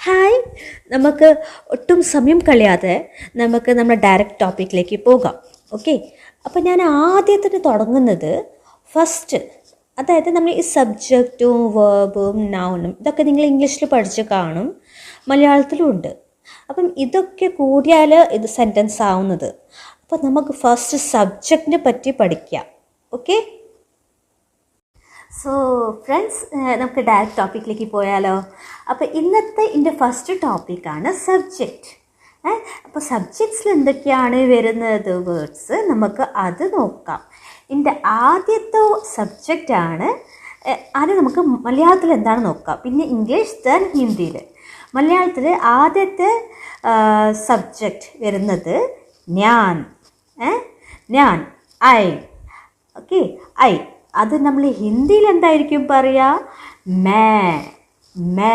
Hi, നമുക്ക് ഒട്ടും സമയം കളയാതെ നമുക്ക് നമ്മുടെ ഡയറക്റ്റ് ടോപ്പിക്കിലേക്ക് പോകാം. ഓക്കെ, അപ്പോൾ ഞാൻ ആദ്യത്തിന് തുടങ്ങുന്നത് ഫസ്റ്റ്, അതായത് നമ്മൾ ഈ സബ്ജക്റ്റും വേർബും നൗണും ഇതൊക്കെ നിങ്ങൾ ഇംഗ്ലീഷിൽ പഠിച്ച് കാണും, മലയാളത്തിലും ഉണ്ട്. അപ്പം ഇതൊക്കെ കൂടിയാൽ ഇത് സെൻറ്റൻസ് ആവുന്നത്. അപ്പോൾ നമുക്ക് ഫസ്റ്റ് സബ്ജക്റ്റിനെ പറ്റി പഠിക്കാം. ഓക്കെ, സോ ഫ്രണ്ട്സ്, നമുക്ക് ഡയറക്റ്റ് ടോപ്പിക്കിലേക്ക് പോയാലോ. അപ്പോൾ ഇന്നത്തെ എൻ്റെ ഫസ്റ്റ് ടോപ്പിക്കാണ് സബ്ജക്റ്റ്. അപ്പോൾ സബ്ജക്ട്സിൽ എന്തൊക്കെയാണ് വരുന്നത് വേർഡ്സ്, നമുക്ക് അത് നോക്കാം. എൻ്റെ ആദ്യത്തെ സബ്ജക്റ്റാണ്. ആദ്യം നമുക്ക് മലയാളത്തിൽ എന്താണ് നോക്കാം, പിന്നെ ഇംഗ്ലീഷ്, ദെൻ ഹിന്ദിയിൽ. മലയാളത്തിൽ ആദ്യത്തെ സബ്ജക്റ്റ് വരുന്നത് ഞാൻ. ഞാൻ, ഐ. Okay, I. അത് നമ്മൾ ഹിന്ദിയിൽ എന്തായിരിക്കും പറയുക? മേ.